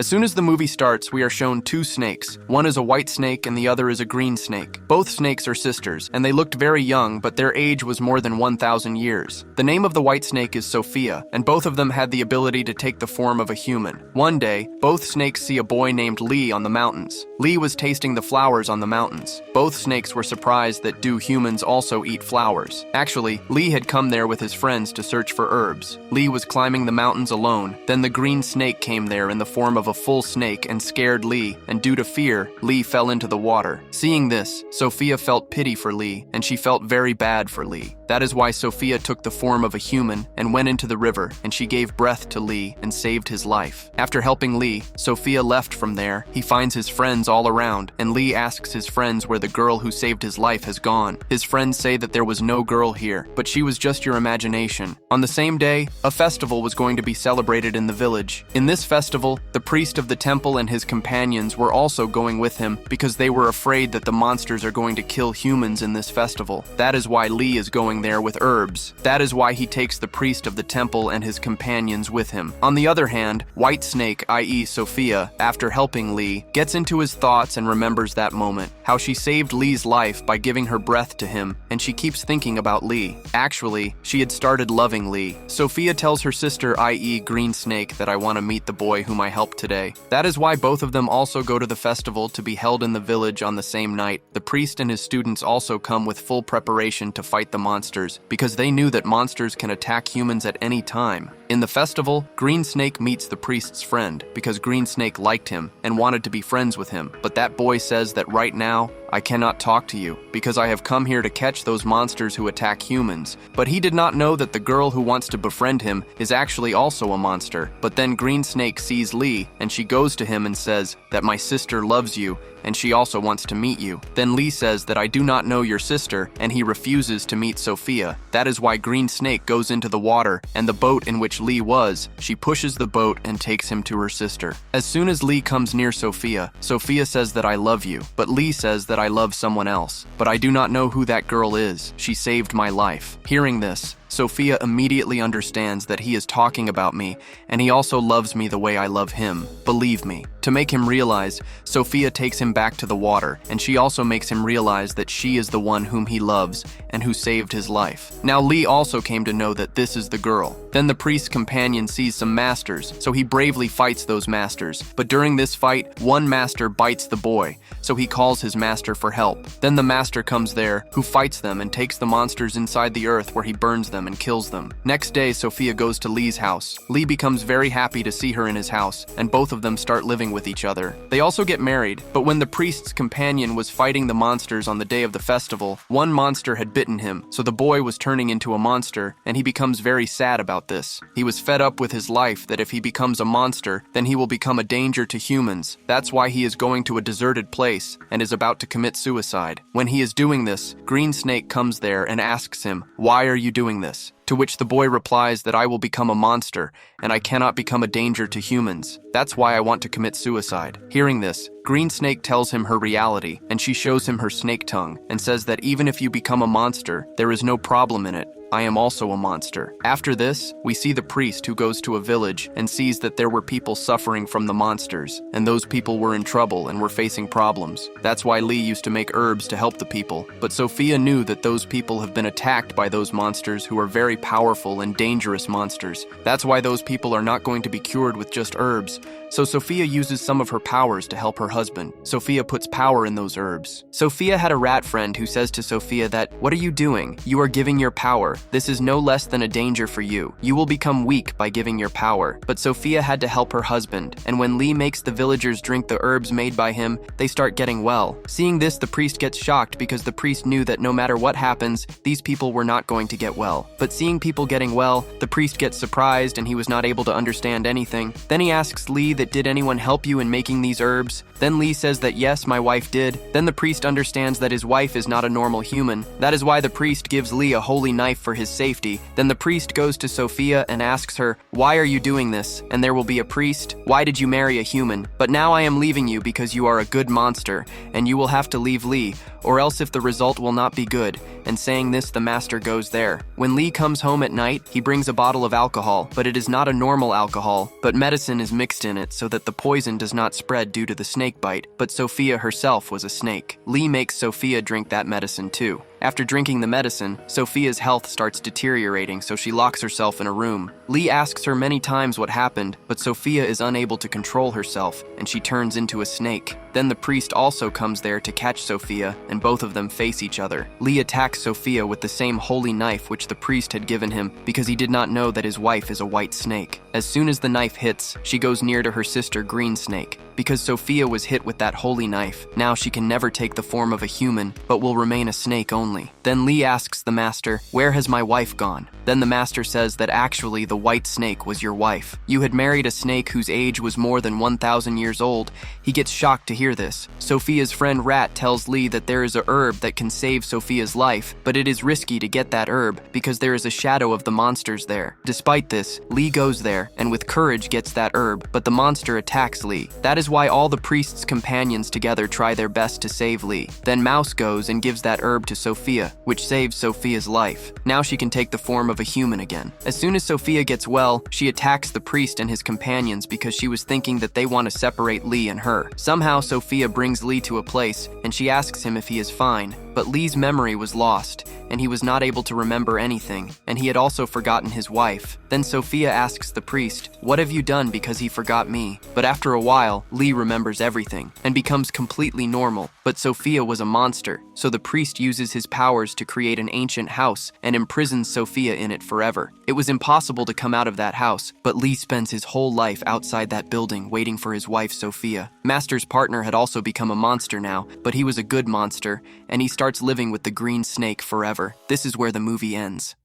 As soon as the movie starts, we are shown two snakes. One is a white snake and the other is a green snake. Both snakes are sisters, and they looked very young, but their age was more than 1,000 years. The name of the white snake is Sophia, and both of them had the ability to take the form of a human. One day, both snakes see a boy named Lee on the mountains. Lee was tasting the flowers on the mountains. Both snakes were surprised that do humans also eat flowers. Actually, Lee had come there with his friends to search for herbs. Lee was climbing the mountains alone. Then the green snake came there in the form of a full snake and scared Lee, and due to fear, Lee fell into the water. Seeing this, Sophia felt pity for Lee, and she felt very bad for Lee. That is why Sophia took the form of a human and went into the river, and she gave breath to Lee and saved his life. After helping Lee, Sophia left from there. He finds his friends all around, and Lee asks his friends where the girl who saved his life has gone. His friends say that there was no girl here, but she was just your imagination. On the same day, a festival was going to be celebrated in the village. In this festival, the priest of the temple and his companions were also going with him because they were afraid that the monsters are going to kill humans in this festival. That is why Lee is going there with herbs. That is why he takes the priest of the temple and his companions with him. On the other hand, White Snake, i.e. Sophia, after helping Lee, gets into his thoughts and remembers that moment, how she saved Lee's life by giving her breath to him, and she keeps thinking about Lee. Actually, she had started loving Lee. Sophia tells her sister, i.e. Green Snake, that I want to meet the boy whom I helped today. That is why both of them also go to the festival to be held in the village on the same night. The priest and his students also come with full preparation to fight the monsters, because they knew that monsters can attack humans at any time. In the festival, Green Snake meets the priest's friend because Green Snake liked him and wanted to be friends with him. But that boy says that right now, I cannot talk to you because I have come here to catch those monsters who attack humans. But he did not know that the girl who wants to befriend him is actually also a monster. But then Green Snake sees Lee and she goes to him and says that my sister loves you and she also wants to meet you. Then Lee says that I do not know your sister, and he refuses to meet Sophia. That is why Green Snake goes into the water, and the boat in which Lee was, she pushes the boat and takes him to her sister. As soon as Lee comes near Sophia, Sophia says that I love you, but Lee says that I love someone else. But I do not know who that girl is. She saved my life. Hearing this, Sophia immediately understands that he is talking about me, and he also loves me the way I love him. Believe me. To make him realize, Sophia takes him back to the water, and she also makes him realize that she is the one whom he loves and who saved his life. Now Lee also came to know that this is the girl. Then the priest's companion sees some masters, so he bravely fights those masters. But during this fight, one master bites the boy, so he calls his master for help. Then the master comes there, who fights them and takes the monsters inside the earth where he burns them and kills them. Next day, Sophia goes to Lee's house. Lee becomes very happy to see her in his house, and both of them start living with each other. They also get married, but when the priest's companion was fighting the monsters on the day of the festival, one monster had bitten him, so the boy was turning into a monster, and he becomes very sad about this. He was fed up with his life that if he becomes a monster, then he will become a danger to humans. That's why he is going to a deserted place and is about to commit suicide. When he is doing this, Green Snake comes there and asks him, "Why are you doing this?" To which the boy replies that I will become a monster, and I cannot become a danger to humans. That's why I want to commit suicide. Hearing this, Green Snake tells him her reality, and she shows him her snake tongue, and says that even if you become a monster, there is no problem in it. I am also a monster. After this, we see the priest who goes to a village and sees that there were people suffering from the monsters, and those people were in trouble and were facing problems. That's why Lee used to make herbs to help the people. But Sophia knew that those people have been attacked by those monsters who are very powerful and dangerous monsters. That's why those people are not going to be cured with just herbs. So Sophia uses some of her powers to help her husband. Sophia puts power in those herbs. Sophia had a rat friend who says to Sophia that, "What are you doing? You are giving your power. This is no less than a danger for you. You will become weak by giving your power." But Sophia had to help her husband, and when Lee makes the villagers drink the herbs made by him, they start getting well. Seeing this, the priest gets shocked because the priest knew that no matter what happens, these people were not going to get well. But seeing people getting well, the priest gets surprised and he was not able to understand anything. Then he asks Lee that did anyone help you in making these herbs? Then Lee says that yes, my wife did. Then the priest understands that his wife is not a normal human. That is why the priest gives Lee a holy knife for for his safety. Then the priest goes to Sophia and asks her, "Why are you doing this? And there will be a priest? Why did you marry a human? But now I am leaving you because you are a good monster, and you will have to leave Lee, or else if the result will not be good." And saying this, the master goes there. When Lee comes home at night, he brings a bottle of alcohol, but it is not a normal alcohol, but medicine is mixed in it so that the poison does not spread due to the snake bite. But Sophia herself was a snake. Lee makes Sophia drink that medicine too. After drinking the medicine, Sophia's health starts deteriorating, so she locks herself in a room. Lee asks her many times what happened, but Sophia is unable to control herself, and she turns into a snake. Then the priest also comes there to catch Sophia, and both of them face each other. Lee attacks Sophia with the same holy knife which the priest had given him because he did not know that his wife is a white snake. As soon as the knife hits, she goes near to her sister Green Snake. Because Sophia was hit with that holy knife, now she can never take the form of a human, but will remain a snake only. Then Lee asks the master, "Where has my wife gone?" Then the master says that actually the white snake was your wife. You had married a snake whose age was more than 1,000 years old. He gets shocked to hear this. Sophia's friend Rat tells Lee that there is a herb that can save Sophia's life, but it is risky to get that herb because there is a shadow of the monsters there. Despite this, Lee goes there and with courage gets that herb, but the monster attacks Lee. That is why all the priest's companions together try their best to save Lee. Then Mouse goes and gives that herb to Sophia, which saves Sophia's life. Now she can take the form of a human again. As soon as Sophia gets well, she attacks the priest and his companions because she was thinking that they want to separate Lee and her. Somehow Sophia brings Lee to a place and she asks him if he is fine, but Lee's memory was lost and he was not able to remember anything, and he had also forgotten his wife. Then Sophia asks the priest, "What have you done because he forgot me?" But after a while, Lee remembers everything and becomes completely normal. But Sophia was a monster, so the priest uses his powers to create an ancient house and imprisons Sophia in it forever. It was impossible to come out of that house, but Lee spends his whole life outside that building waiting for his wife Sophia. Master's partner had also become a monster now, but he was a good monster, and he starts living with the green snake forever. This is where the movie ends.